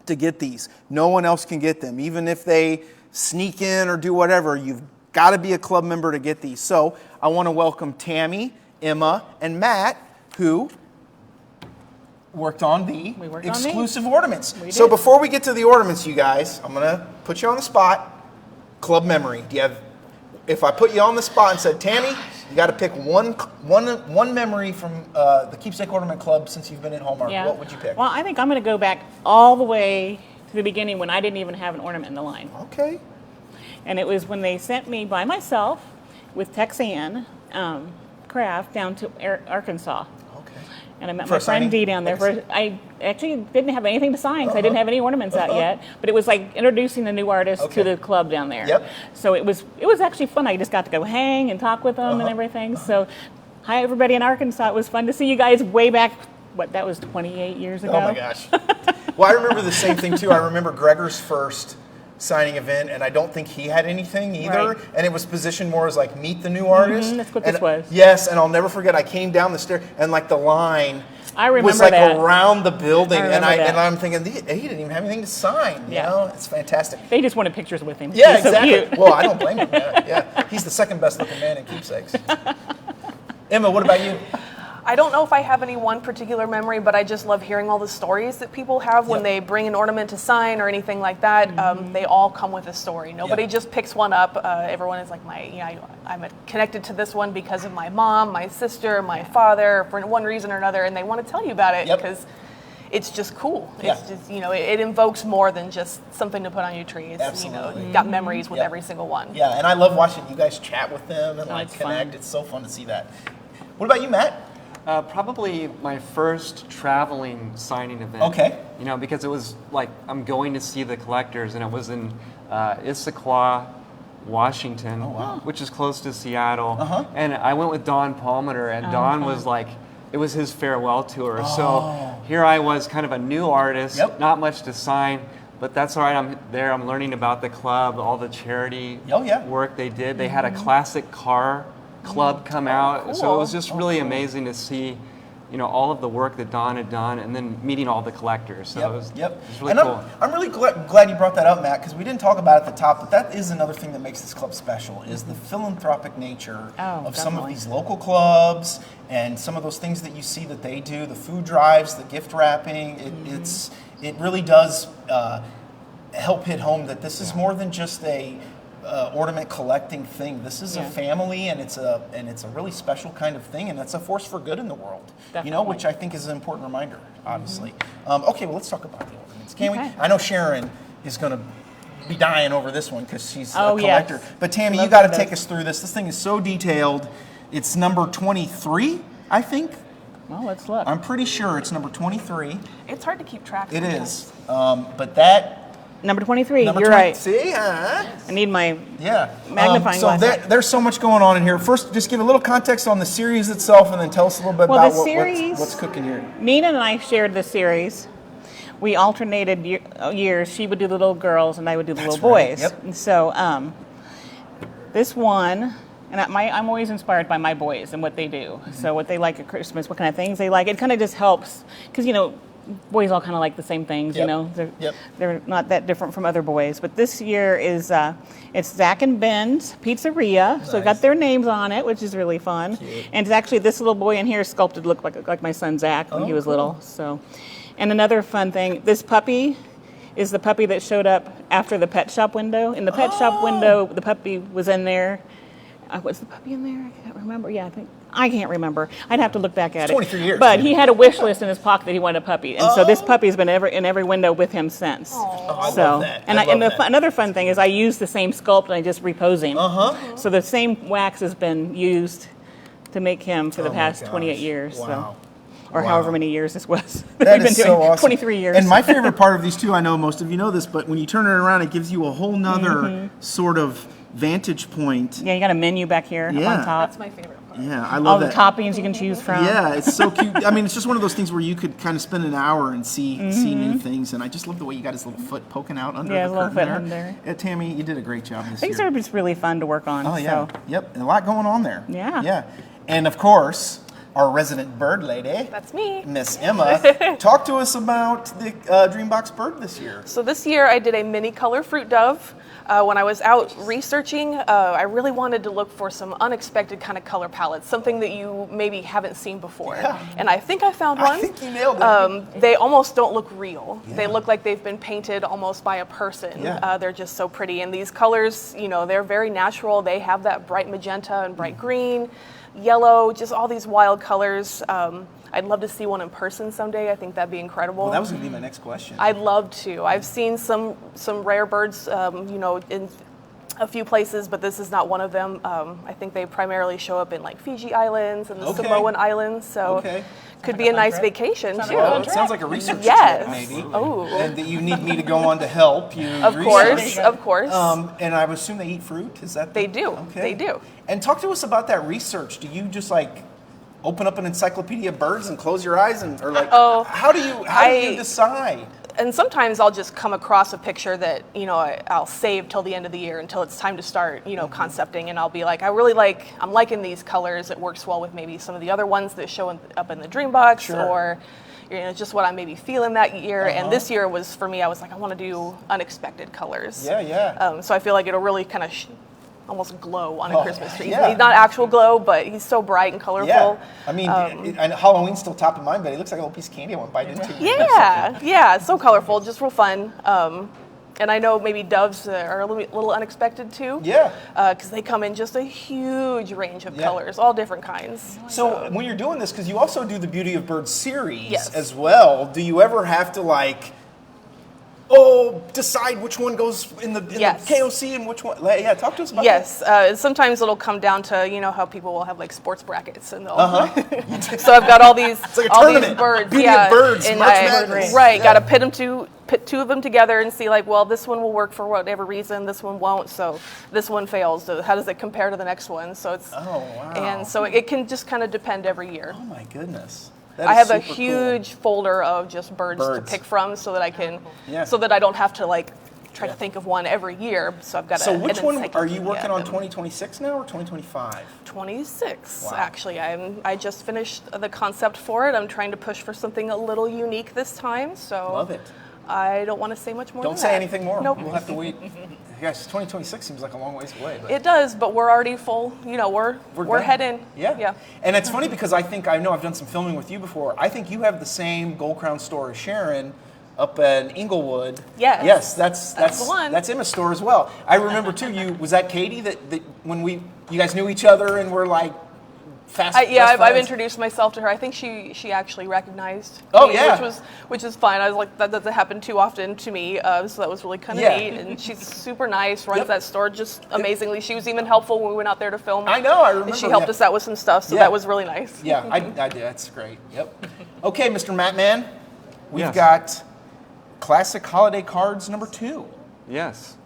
to get these. No one else can get them. Even if they sneak in or do whatever, you've got to be a club member to get these. So I want to welcome Tammy, Emma, and Matt, who worked on the worked on exclusive ornaments. We So did. before we get to the ornaments, you guys, I'm going to put you on the spot. Club memory. Do you have, if I put you on the spot and said, Tammy, you got to pick one memory from the Keepsake Ornament Club since you've been in Hallmark, what would you pick? Well, I think I'm going to go back all the way to the beginning when I didn't even have an ornament in the line. Okay. And it was when they sent me by myself with Texan Craft down to Arkansas. Okay. And I met For my a signing? friend Dee down there. Like I actually didn't have anything to sign because I didn't have any ornaments out yet. But it was like introducing the new artist Okay. to the club down there. Yep. So it was actually fun. I just got to go hang and talk with them and everything. So hi, everybody in Arkansas. It was fun to see you guys way back. What, that was 28 years ago? Oh my gosh. Well, I remember the same thing too. I remember Gregor's first signing event, and I don't think he had anything either. Right. And it was positioned more as like meet the new artist. that's what And this was. Yes, and I'll never forget. I came down the stair, and like the line I remember was like that. around the building, I and remember that. I'm thinking he didn't even have anything to sign. You Yeah. know, it's fantastic. They just wanted pictures with him. Yeah, He was so exactly. cute. Well, I don't blame him. Yeah, he's the second best looking man in Keepsakes. Emma, what about you? I don't know if I have any one particular memory, but I just love hearing all the stories that people have when Yep. they bring an ornament to sign or anything like that. They all come with a story. Nobody Yep. just picks one up. Everyone is like, I'm connected to this one because of my mom, my sister, my father, for one reason or another, and they want to tell you about it Yep. because it's just cool. Yeah. It's just, it invokes more than just something to put on your tree. It's, Absolutely. got memories with Yep. every single one. Yeah, and I love watching you guys chat with them and like it's connect. fun. It's so fun to see that. What about you, Matt? Probably my first traveling signing event. Okay. You know, because it was like I'm going to see the collectors, and it was in Issaquah, Washington, which is close to Seattle. And I went with Don Palmer, and Don was like, it was his farewell tour. So here I was, kind of a new artist, Yep. not much to sign. But that's all right. I'm there. I'm learning about the club, all the charity work they did. They had a classic car club come out, so it was just really amazing to see, all of the work that Don had done, and then meeting all the collectors. So it was really and cool. I'm really glad you brought that up, Matt, because we didn't talk about it at the top, but that is another thing that makes this club special, is the philanthropic nature of some of definitely. these local clubs and some of those things that you see that they do, the food drives, the gift wrapping. It really does help hit home that this is more than just a ornament collecting thing. This is a family, and it's a really special kind of thing, and it's a force for good in the world. Definitely. Which I think is an important reminder, obviously. Okay, well, let's talk about the ornaments. Can Okay. we? I know Sharon is going to be dying over this one because she's a Oh, yes. collector. But Tammy, you Love got to this. take us through this. This thing is so detailed. It's number 23, I think. Well, let's look. I'm pretty sure it's number 23. It's hard to keep track. It sometimes. is. But that Number 23. number You're 20 right. See, huh? I need my Yeah. Magnifying so glass. there's so much going on in here. First, just give a little context on the series itself, and then tell us a little bit Well, about the series- what's cooking here. Nina and I shared this series. We alternated years. She would do the little girls, and I would do the That's little right. boys. Yep. And so this one, And I'm always inspired by my boys and what they do. So what they like at Christmas, what kind of things they like. It kind of just helps because, boys all kind of like the same things, They're not that different from other boys. But this year is it's Zach and Ben's Pizzeria. So got their names on it, which is really fun. Cute. And it's actually this little boy in here sculpted look like my son Zach when he was little. So, and another fun thing, this puppy is the puppy that showed up after the pet shop window. In the pet shop window, the puppy was in there. Was the puppy in there? I can't remember. Yeah, I can't remember. I'd have to look back at it. 23 years. But he had a wish list in his pocket that he wanted a puppy, and so this puppy's been in every window with him since. I love that. Another fun thing is I use the same sculpt and I just repose him. So the same wax has been used to make him for the past 28 years. Wow. Or however many years this was. That We've is been so doing awesome. 23 years. And my favorite part of these two, I know most of you know this, but when you turn it around, it gives you a whole nother sort of vantage point. Yeah, you got a menu back here up on top. That's my favorite part. Yeah, I love All that. the toppings you can choose from. Yeah, it's so cute. I mean, it's just one of those things where you could kind of spend an hour and see new things. And I just love the way you got his little foot poking out under Yeah, the his little curtain foot under. Tammy, you did a great job this Things year. are just really fun to work on. Oh, yeah. So. Yep, and a lot going on there. Yeah. Yeah. And, of course, our resident bird lady, That's me. Miss Emma. Talk to us about the Dreambox bird this year. So this year I did a mini color fruit dove. When I was out researching, I really wanted to look for some unexpected kind of color palettes, something that you maybe haven't seen before. Yeah. And I think I found one. I think you nailed it. They almost don't look real. Yeah. They look like they've been painted almost by a person. Yeah. They're just so pretty. And these colors, they're very natural. They have that bright magenta and bright green, yellow, just all these wild colors. I'd love to see one in person someday. I think that'd be incredible. Well, that was going to be my next question. I'd love to. I've seen some rare birds, in a few places, but this is not one of them. I think they primarily show up in like Fiji Islands and the Samoan Islands, so could be a nice vacation too. Well, it sounds like a research Yes. trip, maybe. Oh. And that you need me to go on to help you. Of course. And I would assume they eat fruit. Is that They do. Okay. They do. And talk to us about that research. Do you just open up an encyclopedia of birds and close your eyes or how do you decide? And sometimes I'll just come across a picture that I'll save till the end of the year until it's time to start concepting, and I'll be like, I'm liking these colors. It works well with maybe some of the other ones that show up in the Dreambox, or just what I'm maybe feeling that year. And this year was for me. I was like, I want to do unexpected colors. Yeah. So I feel like it'll really kind of almost glow on a Christmas tree. Yeah. He's not actual glow, but he's so bright and colorful. Yeah. I mean, and Halloween's still top of mind, but it looks like a little piece of candy I want to bite into. Yeah, so colorful, just real fun. And I know maybe doves are a little unexpected too. Yeah. Because they come in just a huge range of colors, all different kinds. So when you're doing this, because you also do the Beauty of Birds series Yes. as well, do you ever have to decide which one goes in the Yes. KOC and which one? Yeah, talk to us about Yes, sometimes it'll come down to how people will have like sports brackets and they'll. So I've got all these like a all these tournament. birds, Beauty of Birds, and March Madness. right. Yeah. Got to pit two of them together and see this one will work for whatever reason, this one won't. So this one fails. So how does it compare to the next one? So it's and so it can just kind of depend every year. Oh my goodness. I have a huge folder of just birds to pick from, so that I can, so that I don't have to try to think of one every year. So I've got. So which one are you working on? 2026 now or 2025? 26, actually. I just finished the concept for it. I'm trying to push for something a little unique this time. So Love it. I don't want to say much more. Don't than say that. anything more. Nope. We'll have to wait. Gosh, 2026 seems like a long ways away. But It does, but we're already full. We're done. heading. Yeah. And it's funny because I know I've done some filming with you before. I think you have the same Gold Crown store as Sharon up in Inglewood. Yes. Yes, that's the one. That's Emma's store as well. I remember too. Was that Katie that when you guys knew each other and were fast? I've introduced myself to her. I think she actually recognized me, which is fine. I was like, that doesn't happen too often to me, so that was really kind of neat. And she's super nice, runs that store just amazingly. She was even helpful when we went out there to film. I know, I remember. And she helped us out with some stuff, so that was really nice. Yeah, I did. That's great. Yep. Okay, Mr. Mattman, we've Yes. got Classic Holiday Cards number 2. Yes.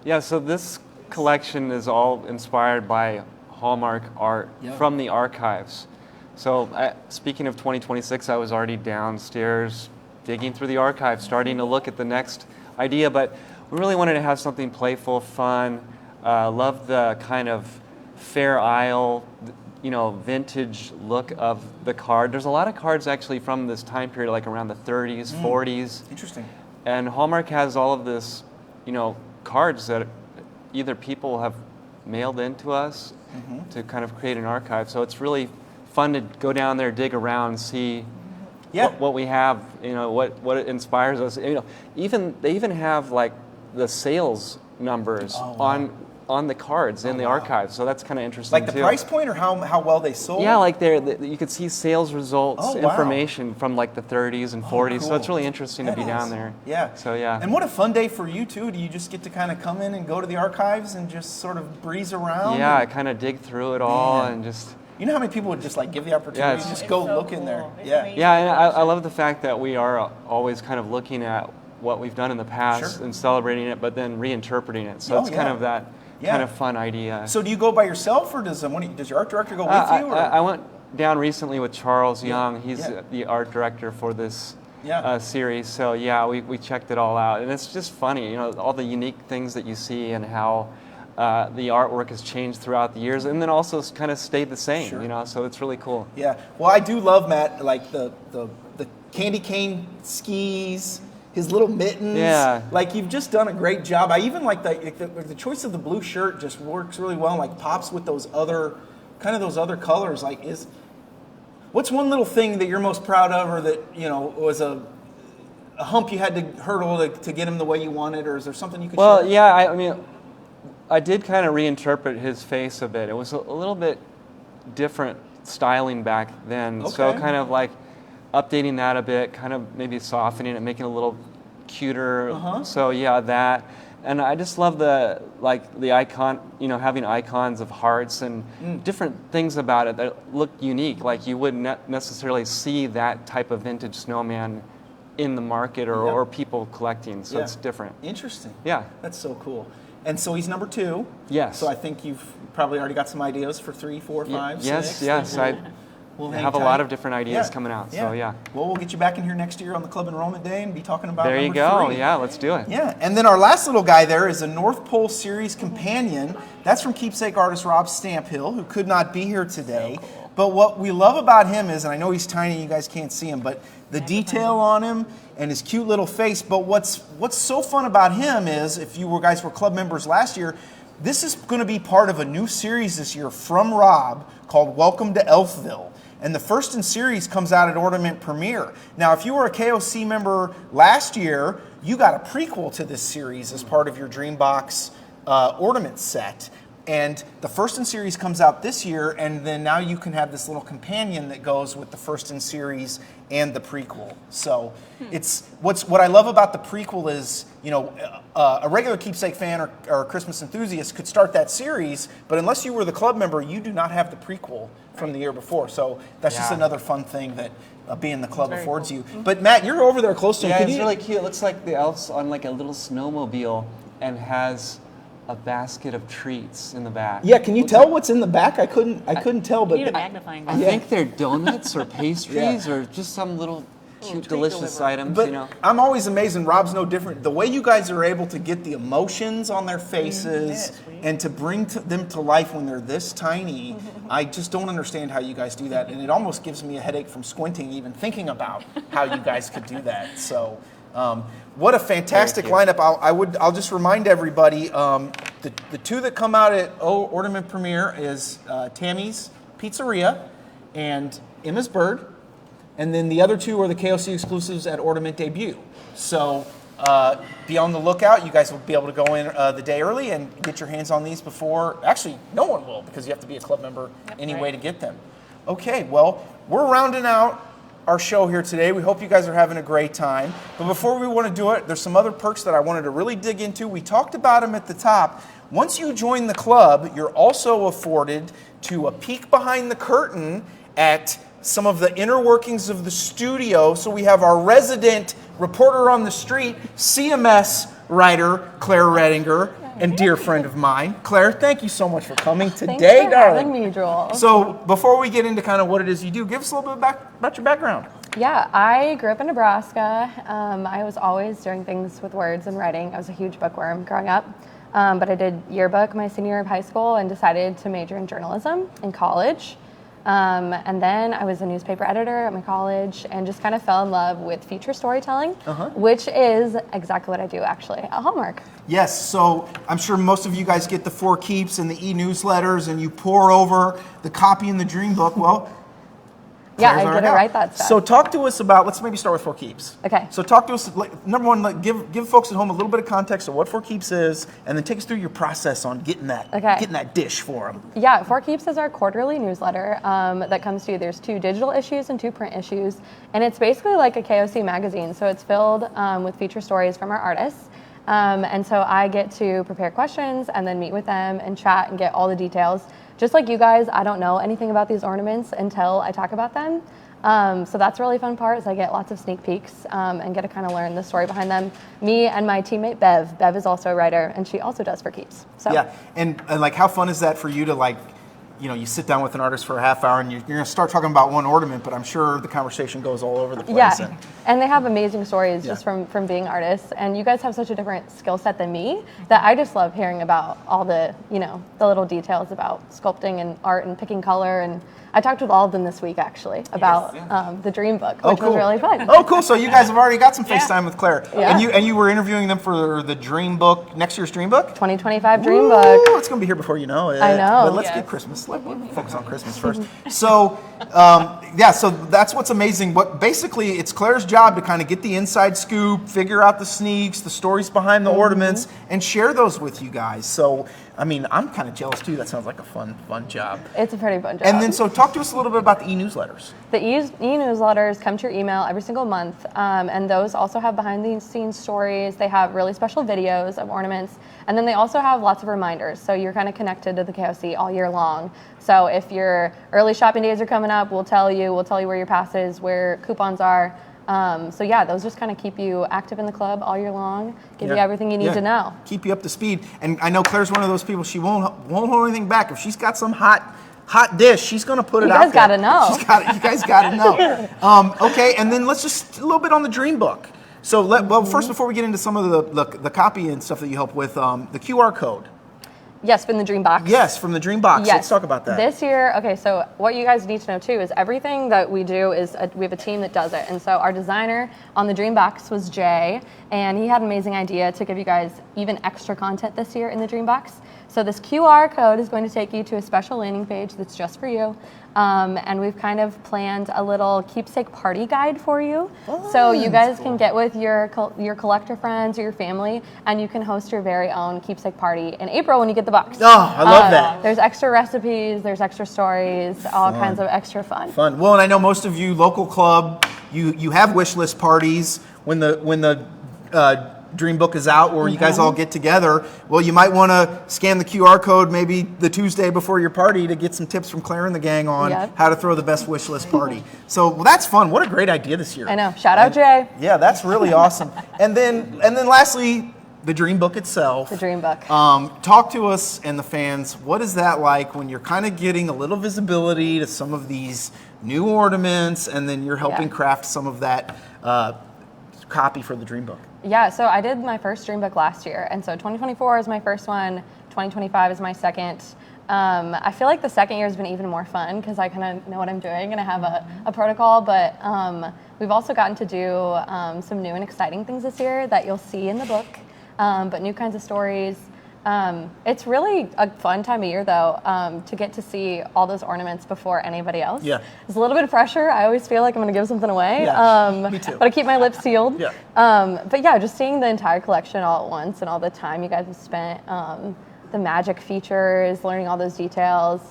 Yeah, so this collection is all inspired by Hallmark art from the archives. So speaking of 2026, I was already downstairs digging through the archives, starting to look at the next idea, but we really wanted to have something playful, fun. Love the kind of Fair Isle, vintage look of the card. There's a lot of cards actually from this time period, like around the 30s, 40s. Interesting. And Hallmark has all of this, cards that either people have mailed into us to kind of create an archive. So it's really fun to go down there, dig around, see what we have, what it inspires us. They even have like the sales numbers on the cards in the archive, so that's kind of interesting. Like the too. price point, or how well they sold? Yeah, like you could see sales results information from like the 30s and 40s. Cool. So it's really interesting to be down there. Yeah. So yeah. And what a fun day for you too. Do you just get to kind of come in and go to the archives and just sort of breeze around? Yeah, I kind of dig through it all and just. You know how many people would just like give the opportunity to just go look in there? Yeah. Yeah, and I love the fact that we are always kind of looking at what we've done in the past and celebrating it, but then reinterpreting it. So it's kind of that kind of fun idea. So do you go by yourself, or does your art director go with you? Or? I went down recently with Charles Young. He's the art director for this series. So yeah, we checked it all out, and it's just funny, all the unique things that you see and how the artwork has changed throughout the years, and then also kind of stayed the same. So it's really cool. Yeah. Well, I do love, Matt, like the candy cane skis. His little mittens. Yeah. Like, you've just done a great job. I even like the choice of the blue shirt just works really well, like pops with those other colors. Like, what's one little thing that you're most proud of, or that, was a hump you had to hurdle to get him the way you wanted, or is there something you could share? Well, yeah, I mean, I did kind of reinterpret his face a bit. It was a little bit different styling back then. Okay. So kind of like updating that a bit, kind of maybe softening it, making it a little cuter. So yeah, that. And I just love the icon, having icons of hearts and different things about it that look unique. Like you wouldn't necessarily see that type of vintage snowman in the market or people collecting. So it's different. Interesting. Yeah. That's so cool. And so he's number 2. Yes. So I think you've probably already got some ideas for 3, 4, 5, 6. Yes. We'll have a lot of different ideas coming out. So yeah. Well, we'll get you back in here next year on the Club Enrollment Day and be talking about There you go. 3. Yeah, let's do it. Yeah. And then our last little guy there is a North Pole Series companion. That's from Keepsake artist Rob Stamphill, who could not be here today. So cool. But what we love about him is, and I know he's tiny, you guys can't see him, but the detail on him and his cute little face. But what's so fun about him is, if you guys were club members last year, this is going to be part of a new series this year from Rob called Welcome to Elfville. And the first in series comes out at Ornament premiere. Now, if you were a KOC member last year, you got a prequel to this series as part of your Dreambox Ornament set. And the first in series comes out this year, and then now you can have this little companion that goes with the first in series and the prequel. So it's what I love about the prequel is, a regular Keepsake fan or Christmas enthusiast could start that series, but unless you were the club member, you do not have the prequel from the year before. So that's just another fun thing that being the club affords you. But Matt, you're over there close to him. Yeah, it's really cute. It looks like the elf's on like a little snowmobile and has a basket of treats in the back. Yeah, can you tell what's in the back? I couldn't tell, but You need a magnifying glass. I think they're donuts or pastries or just some little cute, delicious items. But I'm always amazed, and Rob's no different. The way you guys are able to get the emotions on their faces and to bring them to life when they're this tiny, I just don't understand how you guys do that. And it almost gives me a headache from squinting even thinking about how you guys could do that. So what a fantastic lineup. I'll just remind everybody, the 2 that come out at Ornament premiere is Tammy's Pizzeria and Emma's Bird. And then the other 2 are the KOC exclusives at Ornament debut. So be on the lookout. You guys will be able to go in the day early and get your hands on these before. Actually, no one will, because you have to be a club member anyway to get them. Okay, well, we're rounding out our show here today. We hope you guys are having a great time. But before we want to do it, there's some other perks that I wanted to really dig into. We talked about them at the top. Once you join the club, you're also afforded to a peek behind the curtain at some of the inner workings of the studio. So we have our resident reporter on the street, CMS writer, Claire Redinger, and dear friend of mine. Claire, thank you so much for coming today, Thanks for darling. having me, Joel. So before we get into kind of what it is you do, give us a little bit about your background. Yeah, I grew up in Nebraska. I was always doing things with words and writing. I was a huge bookworm growing up. but I did yearbook my senior year of high school and decided to major in journalism in college. And then I was a newspaper editor at my college and just kind of fell in love with feature storytelling, which is exactly what I do actually at Hallmark. Yes, so I'm sure most of you guys get the 4 Keeps and the e-newsletters and you pour over the copy in the dream book. Well, yeah, I get to write that stuff. So talk to us about, let's maybe start with 4 Keeps. Okay. So talk to us, number one, give folks at home a little bit of context of what 4 Keeps is, and then take us through your process on getting that dish for them. Yeah, 4 Keeps is our quarterly newsletter that comes to you. There's 2 digital issues and 2 print issues, and it's basically like a KOC magazine. So it's filled with feature stories from our artists. And so I get to prepare questions and then meet with them and chat and get all the details. Just like you guys, I don't know anything about these ornaments until I talk about them. So that's a really fun part, is I get lots of sneak peeks and get to kind of learn the story behind them. Me and my teammate Bev. Bev is also a writer, and she also does 4 Keeps. So yeah, and like how fun is that for you to like, you know, you sit down with an artist for a half hour and you're going to start talking about one ornament, but I'm sure the conversation goes all over the place. Yeah, and they have amazing stories just from being artists. And you guys have such a different skill set than me that I just love hearing about all the, you know, the little details about sculpting and art and picking color. And I talked with all of them this week, actually, about the Dream Book, which was really fun. Oh, cool. So you guys have already got some FaceTime with Claire. Yeah. And you were interviewing them for the Dream Book, next year's Dream Book? 2025 Dream Book. It's going to be here before you know it. I know. But let's get Christmas. Let's focus on Christmas first. So, so that's what's amazing. What basically, it's Claire's job to kind of get the inside scoop, figure out the sneaks, the stories behind the ornaments, and share those with you guys. So, I mean, I'm kind of jealous too. That sounds like a fun job. It's a pretty fun job. And then, so talk to us a little bit about the e-newsletters. The e-newsletters come to your email every single month, and those also have behind-the-scenes stories. They have really special videos of ornaments, and then they also have lots of reminders. So you're kind of connected to the KOC all year long. So if your early shopping days are coming up, we'll tell you where your pass is, where coupons are. So yeah, those just kind of keep you active in the club all year long, give you everything you need to know. Keep you up to speed. And I know Claire's one of those people, she won't hold anything back. If she's got some hot dish, she's going to put it out there. You guys got to know. You guys got to know. Okay, and then let's just a little bit on the Dream Book. So, first, before we get into some of the copy and stuff that you help with, the QR code. Yes, from the Dream Box. Yes, from the Dream Box. Yes. Let's talk about that. This year, okay, so what you guys need to know too is everything that we do is we have a team that does it. And so our designer on the Dream Box was Jay, and he had an amazing idea to give you guys even extra content this year in the Dream Box. So this QR code is going to take you to a special landing page that's just for you. And we've kind of planned a little keepsake party guide for you. So you guys can get with your collector friends or your family, and you can host your very own keepsake party in April when you get the box. Oh, I love that. There's extra recipes, there's extra stories, all kinds of extra fun. Well, and I know most of you, local club, you have wish list parties when the Dream Book is out, where you guys all get together. Well, you might want to scan the QR code maybe the Tuesday before your party to get some tips from Claire and the gang on how to throw the best wish list party. So that's fun. What a great idea this year. I know. Shout out Jay. Yeah, that's really awesome. And then lastly, the Dream Book itself. The Dream Book. Talk to us and the fans. What is that like when you're kind of getting a little visibility to some of these new ornaments, and then you're helping craft some of that copy for the Dream Book? Yeah, so I did my first Dream Book last year, and so 2024 is my first one, 2025 is my second. I feel like the second year has been even more fun because I kind of know what I'm doing and I have a protocol, but we've also gotten to do some new and exciting things this year that you'll see in the book, but new kinds of stories. It's really a fun time of year, though, to get to see all those ornaments before anybody else. Yeah. It's a little bit of pressure. I always feel like I'm going to give something away. Me too. But I keep my lips sealed. Yeah. But yeah, just seeing the entire collection all at once and all the time you guys have spent, the magic features, learning all those details.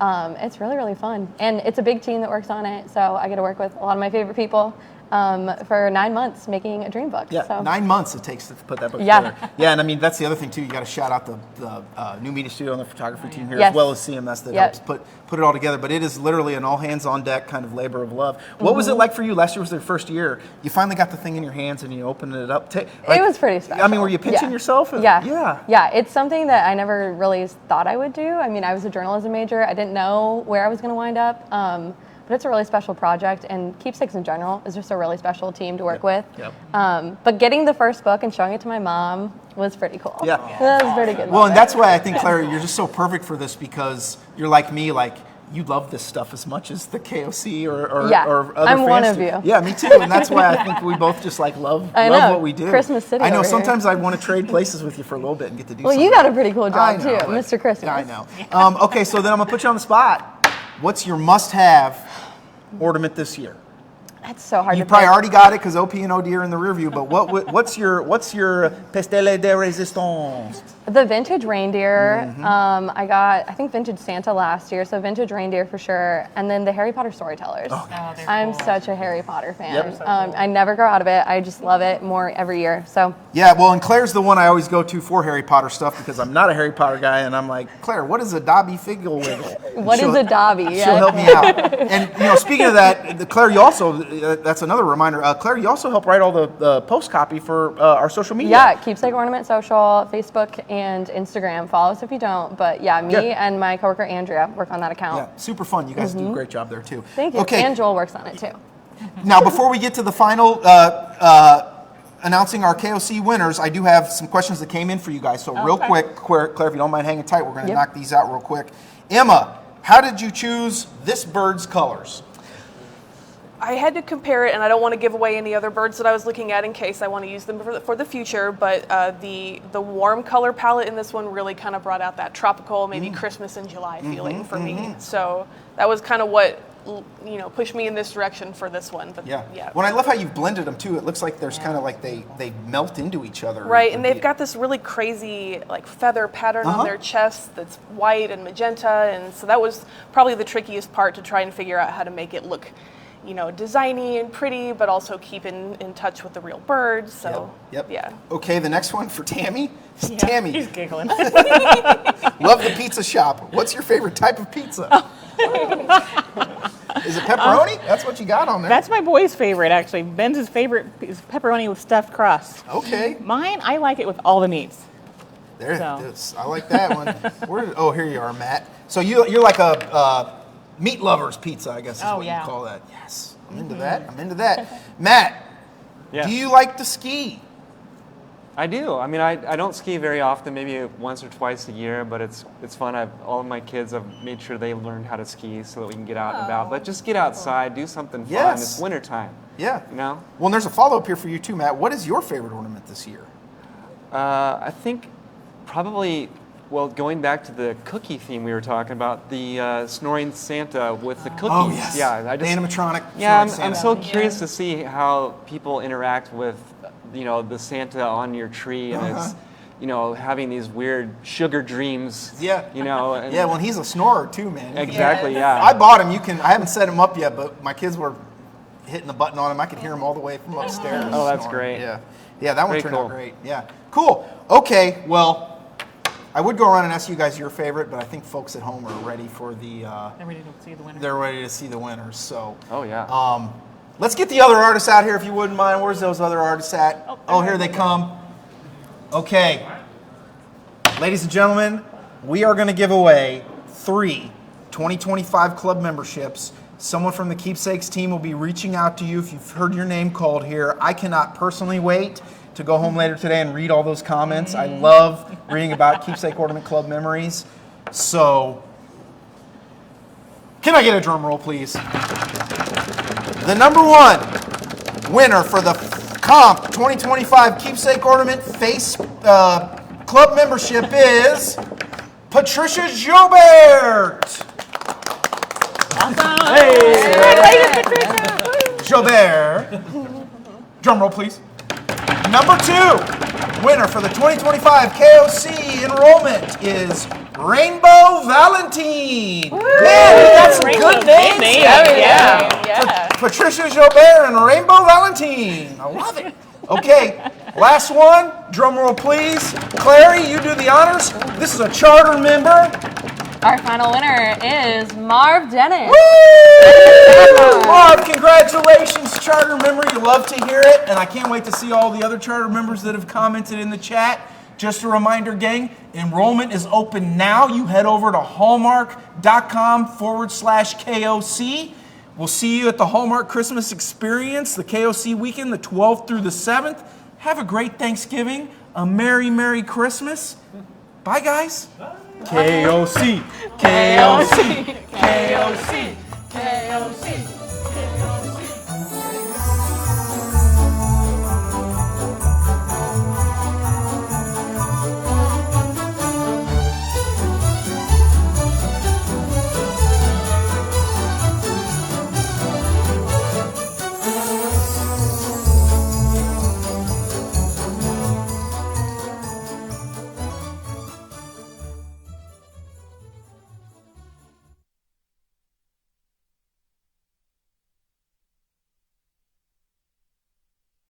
It's really, really fun. And it's a big team that works on it, so I get to work with a lot of my favorite people. For 9 months making a Dream Book. Yeah, so. 9 months it takes to put that book together. Yeah, and I mean, that's the other thing too. You got to shout out the new media studio and the photography team here, as well as CMS that helps put it all together. But it is literally an all hands on deck kind of labor of love. What was it like for you? Last year was their first year. You finally got the thing in your hands and you opened it up. It was pretty special. I mean, were you pinching yourself? Yeah, it's something that I never really thought I would do. I mean, I was a journalism major. I didn't know where I was going to wind up. but it's a really special project, and Keepsakes in general is just a really special team to work with. Yep. But getting the first book and showing it to my mom was pretty cool. Yeah. That was pretty good. Well, and that's why I think, Claire, you're just so perfect for this, because you're like me, like, you love this stuff as much as the KOC or other I'm fans one of do. you. Yeah, me too. And that's why I think we both just like love what we do. Christmas City I know. over here. Sometimes I want to trade places with you for a little bit and get to do. Well, something. you got a pretty cool job I know, too, but- Mr. Christmas. Yeah, I know. Okay, so then I'm gonna put you on the spot. What's your must-have ornament this year? That's so hard You to probably pick. already got it because OP and OD are in the rear view. But what's your pestele de resistance? The vintage reindeer. I think vintage Santa last year, so vintage reindeer for sure. And then the Harry Potter storytellers. I'm such a Harry Potter fan. Yep. I never grow out of it. I just love it more every year. So Yeah, well, and Claire's the one I always go to for Harry Potter stuff because I'm not a Harry Potter guy, and I'm like, Claire, what is a Dobby Figgle Wiggle? what is a Dobby? She'll help me out. And speaking of that, Claire, you also that's another reminder. Claire, you also help write all the post copy for our social media. Yeah, Keepsake Ornament Social, Facebook and Instagram. Follow us if you don't. But yeah, me and my coworker Andrea work on that account. Yeah, super fun. You guys do a great job there too. Thank you. Okay. And Joel works on it too. Now, before we get to the final announcing our KOC winners, I do have some questions that came in for you guys. So real quick, Claire, if you don't mind hanging tight, we're going to knock these out real quick. Emma, how did you choose this bird's colors? I had to compare it, and I don't want to give away any other birds that I was looking at in case I want to use them for the future, but the warm color palette in this one really kind of brought out that tropical, maybe Christmas in July feeling for me. So that was kind of what pushed me in this direction for this one. But yeah. Well, I love how you've blended them too. It looks like there's kind of like they melt into each other. Right, and they've got this really crazy like feather pattern on their chest that's white and magenta, and so that was probably the trickiest part to try and figure out how to make it look designy and pretty, but also keep in touch with the real birds. So, yeah. Okay, the next one for Tammy. Tammy, He's giggling. love the pizza shop. What's your favorite type of pizza? Is it pepperoni? That's what you got on there. That's my boy's favorite, actually. Ben's favorite is pepperoni with stuffed crust. Okay. Mine, I like it with all the meats. There it So. is. I like that one. Here you are, Matt. So you're like a meat lover's pizza, I guess is what you call that. Yes, I'm into that. Matt, do you like to ski? I do. I mean, I don't ski very often, maybe once or twice a year, but it's fun. all of my kids, I've made sure they learn how to ski so that we can get out and about. But just get outside, do something fun. Yes. It's wintertime. Yeah. Well, and there's a follow-up here for you too, Matt. What is your favorite ornament this year? I think probably, going back to the cookie theme we were talking about, the snoring Santa with the cookies. Oh, yes. Yeah, the animatronic. Yeah, snoring I'm Santa. so curious to see how people interact with, the Santa on your tree, and it's, having these weird sugar dreams. Yeah. And Yeah, well, he's a snorer too, man. Exactly. Yeah. I bought him. I haven't set him up yet, but my kids were hitting the button on him. I could hear him all the way from upstairs. Oh, that's snoring. great. Yeah, that one Very turned cool. out great. Yeah, cool. Okay, well, I would go around and ask you guys your favorite, but I think folks at home are ready for the. They're ready to see the winner. They're ready to see the winners. So. Oh yeah. Let's get the other artists out here, if you wouldn't mind. Where's those other artists at? Oh, here they come. Okay. Ladies and gentlemen, we are going to give away 3 2025 club memberships. Someone from the Keepsakes team will be reaching out to you if you've heard your name called here. I cannot personally wait to go home later today and read all those comments. I love reading about Keepsake Ornament Club memories. So, can I get a drum roll, please? The number 1 winner for the Comp 2025 Keepsake Ornament Face Club membership is Patricia Jobert. Awesome. Hey! Jobert. Drum roll, please. Number 2 winner for the 2025 KOC Enrollment is Rainbow Valentine. Man, we got some good names here. Yeah. Patricia Jobert and Rainbow Valentine. I love it. Okay, last one. Drum roll, please. Clary, you do the honors. This is a charter member. Our final winner is Marv Dennis. Woo! Marv, congratulations, charter member. You love to hear it, and I can't wait to see all the other charter members that have commented in the chat. Just a reminder, gang, enrollment is open now. You head over to hallmark.com/KOC. We'll see you at the Hallmark Christmas Experience, the KOC weekend, the 12th through the 7th. Have a great Thanksgiving, a Merry, Merry Christmas. Bye, guys. Bye. KOC, KOC, KOC, KOC.